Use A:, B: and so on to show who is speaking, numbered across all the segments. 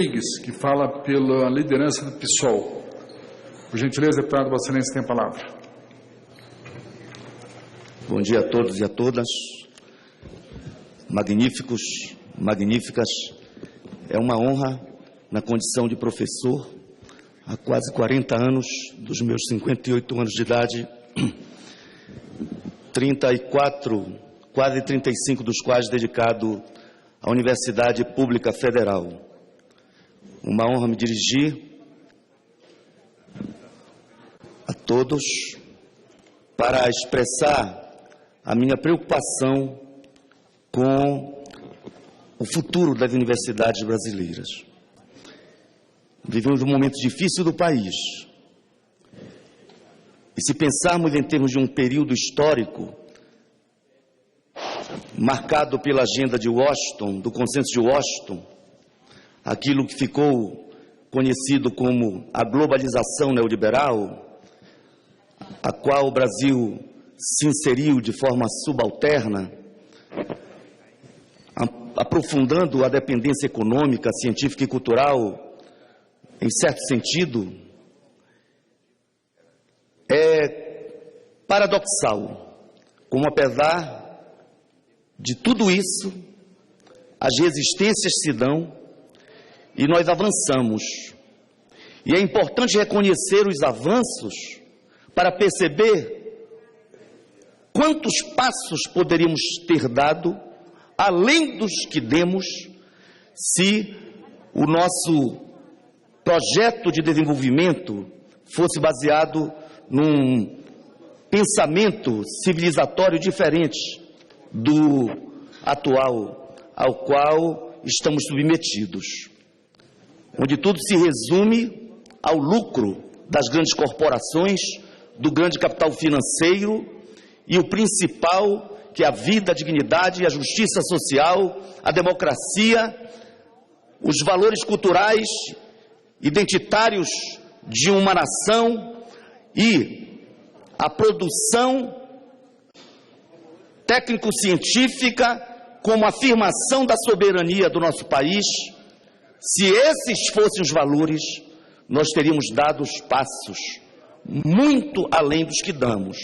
A: que fala pela liderança do PSOL. Por gentileza, deputado, Vossa Excelência tem a palavra.
B: Bom dia a todos e a todas. Magníficos, magníficas. É uma honra, na condição de professor, há quase 40 anos, dos meus 58 anos de idade, 34, quase 35 dos quais dedicado à Universidade Pública Federal. Uma honra me dirigir a todos para expressar a minha preocupação com o futuro das universidades brasileiras. Vivemos um momento difícil do país. E se pensarmos em termos de um período histórico marcado pela agenda de Washington, do consenso de Washington, aquilo que ficou conhecido como a globalização neoliberal, a qual o Brasil se inseriu de forma subalterna, aprofundando a dependência econômica, científica e cultural, em certo sentido, é paradoxal, como apesar de tudo isso, as resistências se dão e nós avançamos. E é importante reconhecer os avanços para perceber quantos passos poderíamos ter dado, além dos que demos, se o nosso projeto de desenvolvimento fosse baseado num pensamento civilizatório diferente do atual, ao qual estamos submetidos, onde tudo se resume ao lucro das grandes corporações, do grande capital financeiro e o principal, que é a vida, a dignidade, a justiça social, a democracia, os valores culturais, identitários de uma nação e a produção técnico-científica como afirmação da soberania do nosso país. Se esses fossem os valores, nós teríamos dado os passos muito além dos que damos.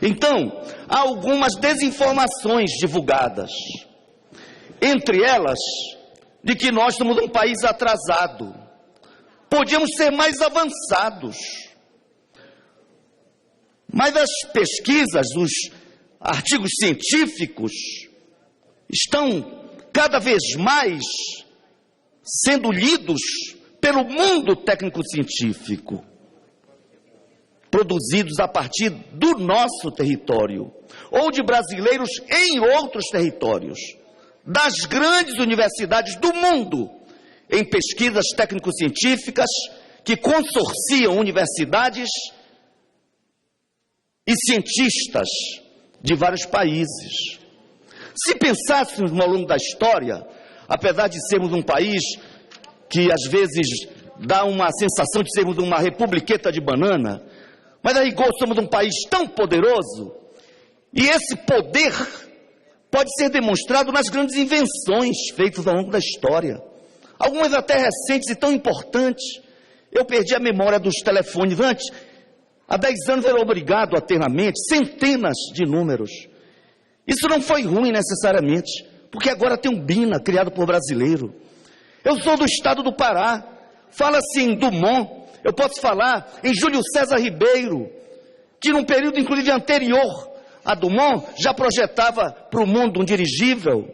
B: Então, há algumas desinformações divulgadas, entre elas, de que nós somos um país atrasado. Podíamos ser mais avançados. Mas as pesquisas, os artigos científicos estão cada vez mais sendo lidos pelo mundo técnico-científico, produzidos a partir do nosso território, ou de brasileiros em outros territórios, das grandes universidades do mundo, em pesquisas técnico-científicas que consorciam universidades e cientistas de vários países. Se pensássemos ao longo da história, apesar de sermos um país que às vezes dá uma sensação de sermos uma republiqueta de banana, mas a rigor somos um país tão poderoso, e esse poder pode ser demonstrado nas grandes invenções feitas ao longo da história, algumas até recentes e tão importantes. Eu perdi a memória dos telefones. Antes, há 10 anos, eu era obrigado a ter na mente centenas de números. Isso não foi ruim necessariamente, porque agora tem um BINA criado por brasileiro. Eu sou do estado do Pará, fala-se em Dumont, eu posso falar em Júlio César Ribeiro, que num período inclusive anterior a Dumont, já projetava para o mundo um dirigível.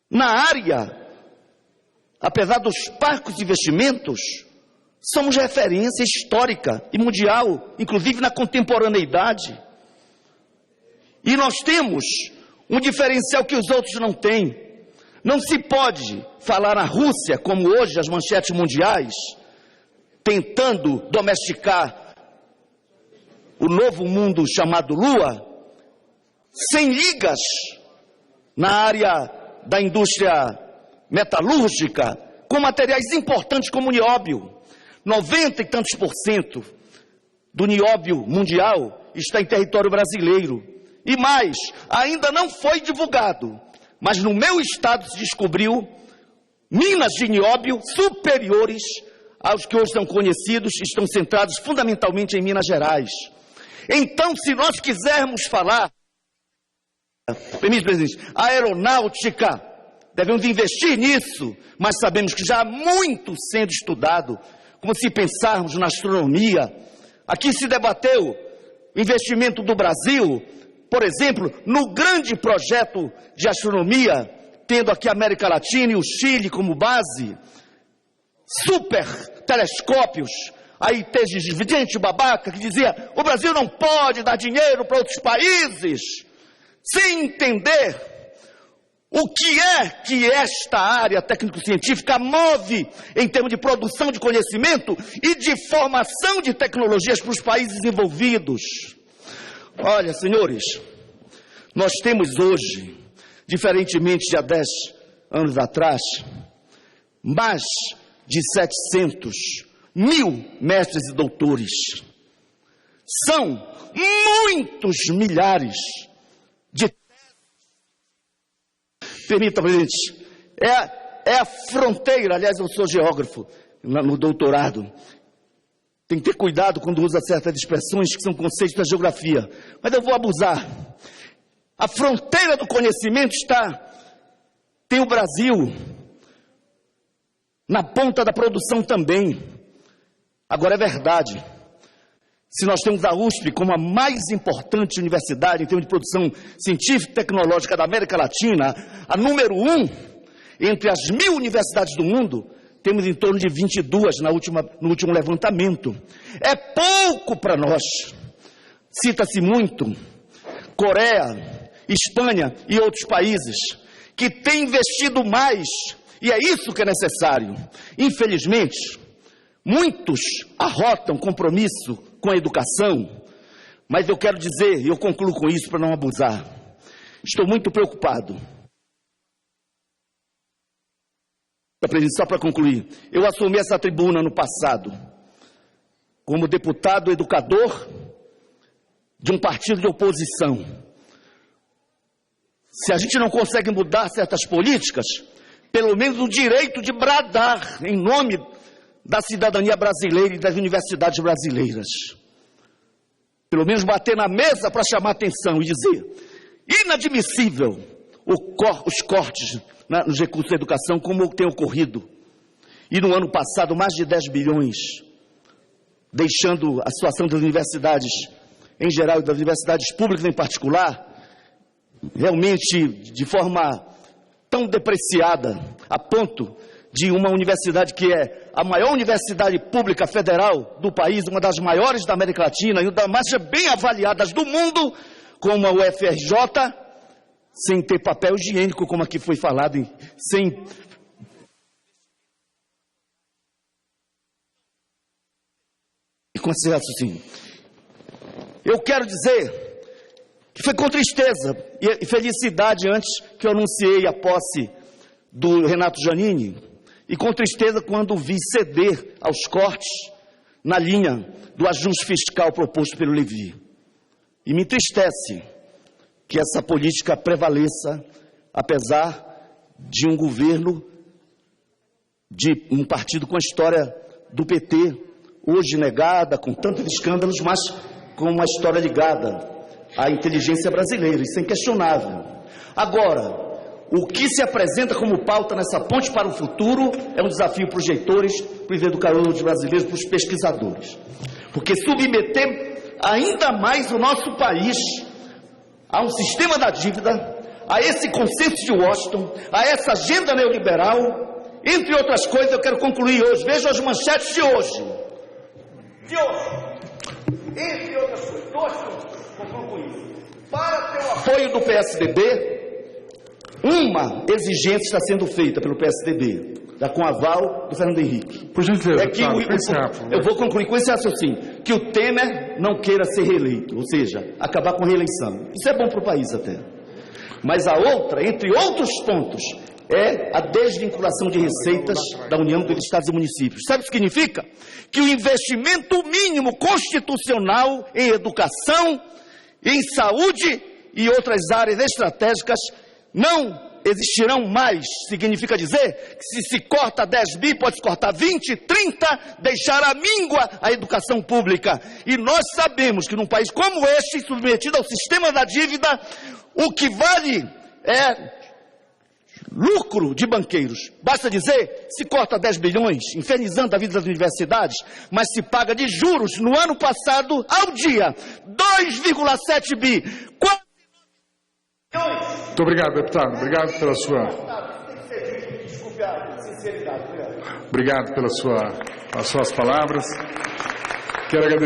B: Na área, apesar dos parcos investimentos, somos referência histórica e mundial, inclusive na contemporaneidade. E nós temos um diferencial que os outros não têm. Não se pode falar na Rússia, como hoje as manchetes mundiais, tentando domesticar o novo mundo chamado Lua, sem ligas na área da indústria metalúrgica, com materiais importantes como o nióbio. 90 e tantos % do nióbio mundial está em território brasileiro. E mais, ainda não foi divulgado, mas no meu estado se descobriu minas de nióbio superiores aos que hoje são conhecidos, estão centrados fundamentalmente em Minas Gerais. Então, se nós quisermos falar, permite, presidente, a aeronáutica, devemos investir nisso, mas sabemos que já há muito sendo estudado, como se pensarmos na astronomia. Aqui se debateu o investimento do Brasil, por exemplo, no grande projeto de astronomia, tendo aqui a América Latina e o Chile como base, super telescópios. Aí teve gente babaca que dizia: o Brasil não pode dar dinheiro para outros países, sem entender o que esta área técnico-científica move em termos de produção de conhecimento e de formação de tecnologias para os países envolvidos. Olha, senhores, nós temos hoje, diferentemente de há 10 anos atrás, mais de 700 mil mestres e doutores. São muitos milhares de... Permita, presidente, é a fronteira, aliás, eu sou geógrafo no doutorado. Tem que ter cuidado quando usa certas expressões que são conceitos da geografia, mas eu vou abusar. A fronteira do conhecimento tem o Brasil na ponta da produção também. Agora é verdade, se nós temos a USP como a mais importante universidade em termos de produção científica e tecnológica da América Latina, a número 1 entre as 1000 universidades do mundo, temos em torno de 22 no último levantamento. É pouco para nós. Cita-se muito Coreia, Espanha e outros países que têm investido mais, e é isso que é necessário. Infelizmente, muitos arrotam compromisso com a educação, mas eu quero dizer, e eu concluo com isso para não abusar, estou muito preocupado. Só para concluir, eu assumi essa tribuna no passado, como deputado educador de um partido de oposição. Se a gente não consegue mudar certas políticas, pelo menos o direito de bradar em nome da cidadania brasileira e das universidades brasileiras. Pelo menos bater na mesa para chamar atenção e dizer: inadmissível os cortes nos recursos da educação, como tem ocorrido. E no ano passado, mais de 10 bilhões, deixando a situação das universidades em geral e das universidades públicas em particular, realmente de forma tão depreciada, a ponto de uma universidade que é a maior universidade pública federal do país, uma das maiores da América Latina e uma das mais bem avaliadas do mundo, como a UFRJ, sem ter papel higiênico, como aqui foi falado, sem... Com esse raciocínio. Eu quero dizer que foi com tristeza e felicidade antes que eu anunciei a posse do Renato Giannini, e com tristeza quando vi ceder aos cortes na linha do ajuste fiscal proposto pelo Levi. E me entristece que essa política prevaleça, apesar de um governo, de um partido com a história do PT, hoje negada, com tantos escândalos, mas com uma história ligada à inteligência brasileira, isso é inquestionável. Agora, o que se apresenta como pauta nessa ponte para o futuro é um desafio para os reitores, para os educadores brasileiros, para os pesquisadores. Porque submeter ainda mais o nosso país a um sistema da dívida, a esse consenso de Washington, a essa agenda neoliberal, entre outras coisas, eu quero concluir hoje. Veja as manchetes de hoje. Entre outras coisas, vou concluir. Para ter o apoio do PSDB, uma exigência está sendo feita pelo PSDB, com aval do Fernando Henrique.
A: Por gentileza,
B: é que eu vou concluir com esse raciocínio, que o Temer não queira ser reeleito, ou seja, acabar com a reeleição. Isso é bom para o país até. Mas a outra, entre outros pontos, é a desvinculação de receitas da União dos Estados e Municípios. Sabe o que significa? Que o investimento mínimo constitucional em educação, em saúde e outras áreas estratégicas não existirão mais. Significa dizer que se corta 10 bi, pode se cortar 20, 30, deixar à míngua a educação pública. E nós sabemos que num país como este, submetido ao sistema da dívida, o que vale é lucro de banqueiros. Basta dizer, se corta 10 bilhões, infernizando a vida das universidades, mas se paga de juros no ano passado, ao dia, 2,7 bi.
A: Muito obrigado, deputado. Obrigado pela sua... Obrigado pelas suas palavras. Quero agradecer.